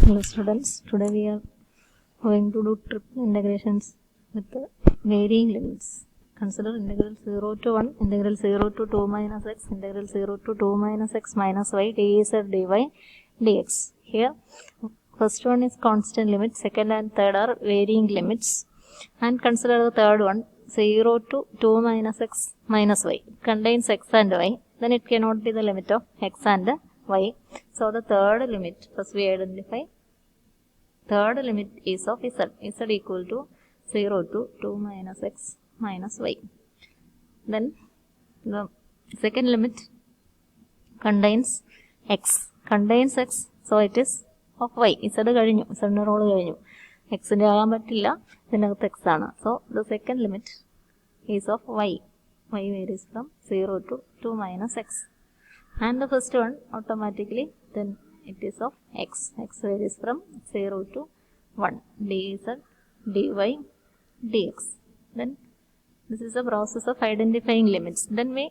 Hello students, today we are going to do triple integrations with the varying limits. Consider integral 0 to 1, integral 0 to 2 minus x, integral 0 to 2 minus x minus y, dz dy dx. Here first one is constant limit, second and third are varying limits. And consider the third one, 0 to 2 minus x minus y, contains x and y, then it cannot be the limit of x and y. So the third limit, first we identify, third limit is of z equal to 0 to 2 minus x minus y. Then the second limit contains x, so it is of y. z കഴിഞ്ഞു, z ന്റെ role കഴിഞ്ഞു, x ന്റെ ആകാൻ പറ്റില്ല, ഇതിനകത്ത് x ആണ്. So the second limit is of y varies from 0 to 2 minus x. And the first one automatically, then it is of x varies from 0 to 1, dz dy dx. Then this is the process of identifying limits. Then we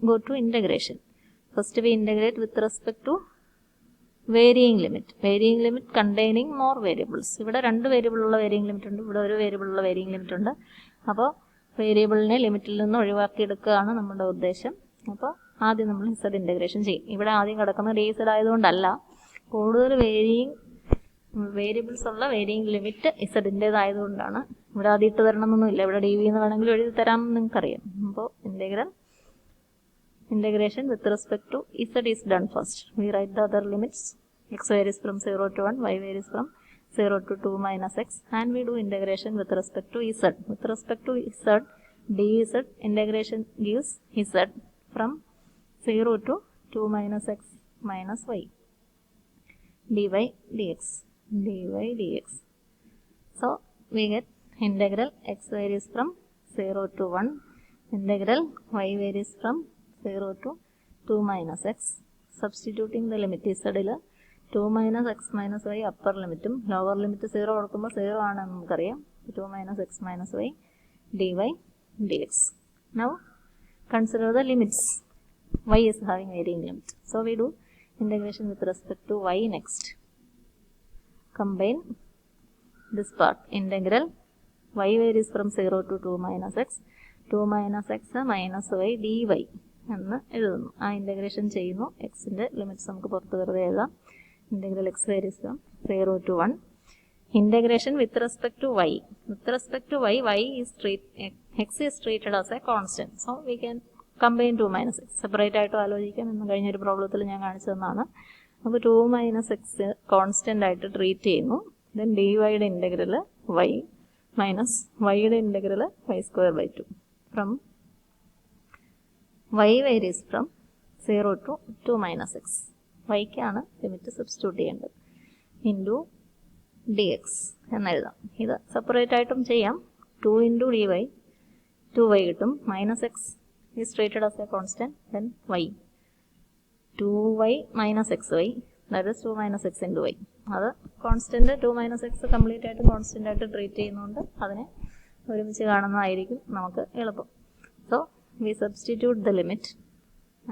go to integration. First we integrate with respect to varying limit containing more variables. ഇവിടെ രണ്ട് variable ഉള്ള varying limit ഉണ്ട്, ഇവിടെ ഒരു variable ഉള്ള varying limit ഉണ്ട്. അപ്പോൾ വേരിയബിളിനെ ലിമിറ്റിൽ നിന്ന് ഒഴിവാക്കി എടുക്കുകയാണ് നമ്മുടെ ഉദ്ദേശം. അപ്പോൾ ആദ്യം നമ്മൾ z ഇൻ്റഗ്രേഷൻ ചെയ്യും. ഇവിടെ ആദ്യം കിടക്കുന്നത് dz ആയതുകൊണ്ടല്ല, കൂടുതൽ വേരിയബിൾസ് ഉള്ള വേരിയിങ് ലിമിറ്റ് ഇസഡിൻ്റേതായതുകൊണ്ടാണ്. ഇവിടെ ആദ്യം ഇട്ട് തരണമെന്നൊന്നുമില്ല, ഇവിടെ ഡി വി എന്ന് വേണമെങ്കിൽ എഴുതി തരാമെന്ന് നിങ്ങൾക്കറിയാം. അപ്പോൾ integration with respect to z is done first. We write the other limits. X varies from 0 to 1, y varies from 0 to 2 minus x, and we do integration with respect to z. With respect to z, dz integration gives z from 0 to 2 minus x minus y, dy dx. So we get integral x varies from 0 to 1, integral y varies from 0 to 2 minus x. Substituting the limit z ൽ 2 minus x minus y upper ലിമിറ്റും lower limit 0 കൊടുക്കുമ്പോൾ 0 ആണെന്ന് നമുക്കറിയാം. 2 minus x minus y dy dx. Now consider the limits. Y is having varying limit, so we do integration with respect to y next. Combine this part, integral y varies from 0 to 2 minus x, 2 minus x minus y dy എന്ന് എഴുതുന്നു. ആ integration ചെയ്യുന്നു. എക്സിൻ്റെ limits നമുക്ക് പുറത്ത് വെറുതെ എഴുതാം. Integral x varies from 0 to 1. Integration with respect to y. With respect to y, x is treated as a constant, so we can combine 2 minus x. Separate ആയിട്ട് ആലോചിക്കാം എന്ന് കഴിഞ്ഞൊരു പ്രോബ്ലത്തിൽ ഞാൻ കാണിച്ചു തന്നതാണ്. നമുക്ക് 2 minus x കോൺസ്റ്റൻ്റ് ആയിട്ട് ട്രീറ്റ് ചെയ്യുന്നു. ദെൻ dy യുടെ ഇൻ്റഗ്രൽ y മൈനസ് y യുടെ integral y²/2 from y varies from 0 to 2 minus x. yക്കാണ് ലിമിറ്റ് സബ്സ്റ്റിറ്റ്യൂട്ട് ചെയ്യേണ്ടത്. ഇൻറ്റു dx എന്നെഴുതാം. ഇത് സെപ്പറേറ്റ് ആയിട്ടും ചെയ്യാം. 2 ഇൻറ്റു dy 2y കിട്ടും. Minus x is treated as a constant, then y 2y minus xy, that is 2 minus x into y. അത് constant 2 minus x complete ആയിട്ട് constant ആയിട്ട് treat ചെയ്യുന്നതുകൊണ്ട് അതിനെ ഒരുമിച്ച് കാണുന്നതായിരിക്കും നമുക്ക് എളുപ്പം. So we substitute the limit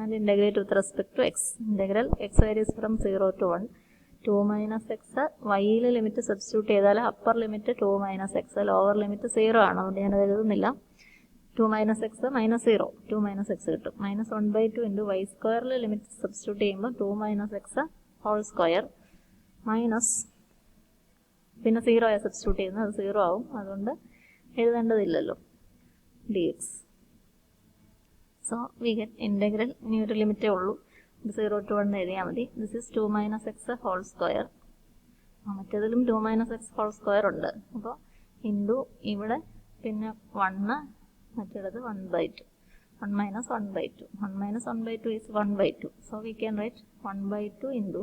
and integrate with respect to x. Integral x varies from 0 to 1, 2 minus x y യിലെ limit substitute ചെയ്താൽ upper limit 2 minus x, lower limit 0 ആണ്. അതുകൊണ്ട് ഞാനത് എഴുതുന്നില്ല. 2 minus x minus 0, 2 minus x കിട്ടും. Minus 1/2 into y സ്ക്വയറിൽ limit substitute ചെയ്യുമ്പോൾ 2 minus x whole square minus പിന്നെ 0 ആയി സബ്സ്റ്റിറ്റ്യൂട്ട് ചെയ്യുന്നത്, അത് 0 ആവും. അതുകൊണ്ട് എഴുതേണ്ടതില്ലല്ലോ dx. So we get integral, ഇനി ഒരു ലിമിറ്റേ ഉള്ളൂ, 0 to 1 എഴുതിയാൽ മതി. This is 2 minus x whole square. മറ്റേതിലും 2 minus x ഹോൾ സ്ക്വയർ ഉണ്ട്. അപ്പോൾ ഇൻറ്റു ഇവിടെ പിന്നെ 1, മറ്റേടത് 1/2, 1 minus 1/2. 1 minus 1/2 is 1/2. So we can write 1/2 into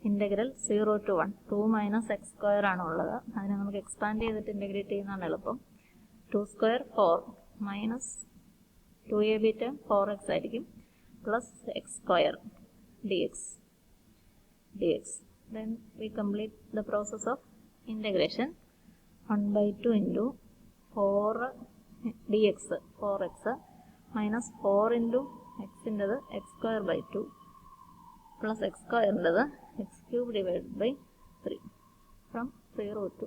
integral 0 to 1. 2 minus x² ആണ് ഉള്ളത്. അതിനെ നമുക്ക് എക്സ്പാൻഡ് ചെയ്തിട്ട് ഇൻ്റഗ്രേറ്റ് ചെയ്യുന്നതാണ് എളുപ്പം. 2² 4 മൈനസ് 2ab ടേം 4x ആയിരിക്കും, plus x² dx. Then we complete the process of integration. 1/2 into 4 dx 4x minus 4 into x ഇൻ്റെത് x²/2 plus x² ഇൻ്റെത് x³ divided by 3. from 0 to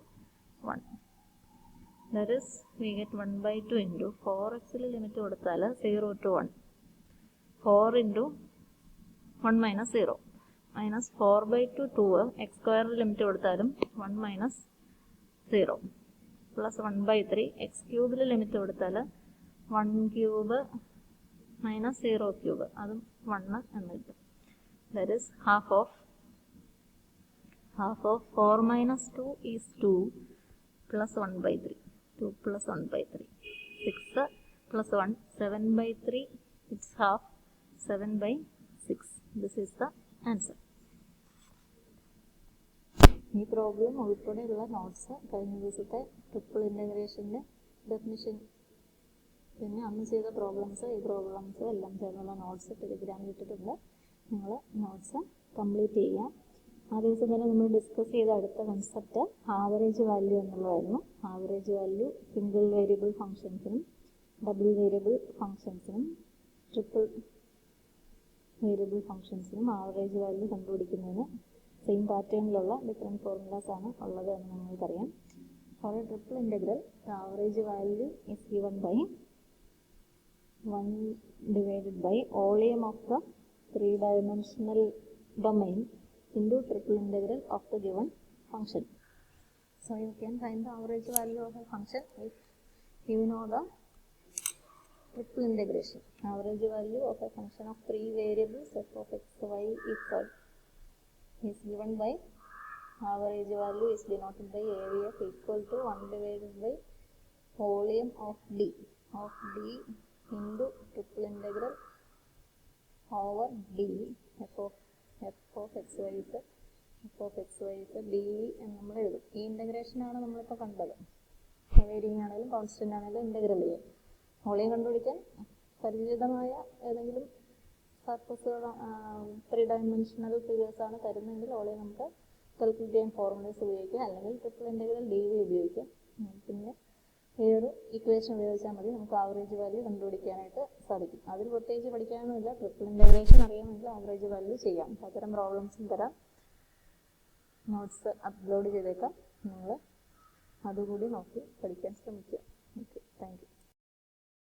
1. That is, we get 1 by 2 into 4x limit കൊടുത്താൽ 0 to 1. 4 into 1 minus 0. Minus 4 by 2 2. X square limit കൊടുത്താലും 1 minus 0. Plus 1 by 3. X cube limit കൊടുത്താൽ 1 cube minus 0 cube. അതും 1 എന്ന് കിട്ടും. That is half of 4 minus 2 is 2 plus 1 by 3. 2 plus 1 by 3. 6 plus 1. 7 by 3. It's half. 7 by 6. This is the answer. ഈ problem ഉൾപ്പെടെയുള്ള notes കഴിഞ്ഞ ദിവസത്തെ triple ഇൻ്റഗ്രേഷൻ്റെ definition പിന്നെ അന്ന് ചെയ്ത പ്രോബ്ലംസ് ഈ പ്രോബ്ലംസ് എല്ലാം ചേർന്നുള്ള നോട്ട്സ് ടെലിഗ്രാമിൽ ഇട്ടിട്ടുണ്ട്. നിങ്ങൾ നോട്ട്സ് കംപ്ലീറ്റ് ചെയ്യുക. ആ ദിവസം തന്നെ നമ്മൾ ഡിസ്കസ് ചെയ്ത അടുത്ത കൺസെപ്റ്റ് ആവറേജ് വാല്യൂ എന്നുള്ളതായിരുന്നു. ആവറേജ് വാല്യൂ സിംഗിൾ വേരിയബിൾ ഫംഗ്ഷൻസിനും ഡബിൾ വേരിയബിൾ ഫംഗ്ഷൻസിനും ട്രിപ്പിൾ വേരിയബിൾ ഫംഗ്ഷൻസിനും ആവറേജ് വാല്യൂ കണ്ടുപിടിക്കുന്നതിന് സെയിം പാറ്റേണിലുള്ള ഡിഫറെൻറ്റ് ഫോർമുലാസ് ആണ് ഉള്ളത് എന്ന് നിങ്ങൾക്കറിയാം. For a triple integral the average value is given by 1 divided by volume of the 3-dimensional domain into triple integral of the given function. So you can find the average value of a function if you know the triple integration. Average value of a function of 3 variables f of x, y is given by average value is denoted by AVF equal to 1 divided by volume of D into triple integral over D f of x y z dV എന്ന് നമ്മൾ എഴുതും. ഈ ഇൻ്റഗ്രേഷനാണ് നമ്മളിപ്പോൾ കണ്ടത്. Varying ആണെങ്കിലും constant ആണെങ്കിലും integral ചെയ്യും. Volume കണ്ടുപിടിക്കാൻ പരിചിതമായ ഏതെങ്കിലും സർഫസുകൾ 3-dimensional ഫിഗേഴ്സാണ് തരുന്നതെങ്കിൽ വോളിയം നമുക്ക് കാൽക്കുലേറ്റ് ചെയ്യാൻ ഫോർമുലേസ് ഉപയോഗിക്കാം, അല്ലെങ്കിൽ ട്രിപ്പിൾ ഇൻ്റഗ്രൽ ഡി വി ഉപയോഗിക്കാം. പിന്നെ ഈ ഒരു ഇക്വേഷൻ ഉപയോഗിച്ചാൽ മതി നമുക്ക് ആവറേജ് വാല്യൂ കണ്ടുപിടിക്കാനായിട്ട് സാധിക്കും. അതിൽ പ്രത്യേകിച്ച് പഠിക്കാനൊന്നുമില്ല. ട്രിപ്പിൾ ഇൻ്റഗ്രേഷൻ അറിയാമെങ്കിൽ ആവറേജ് വാല്യൂ ചെയ്യാം. അത്തരം പ്രോബ്ലംസും തരാം. നോട്ട്സ് അപ്ലോഡ് ചെയ്തേക്കാം. നിങ്ങൾ അതുകൂടി നോക്കി പഠിക്കാൻ ശ്രമിക്കുക. Okay, thank you.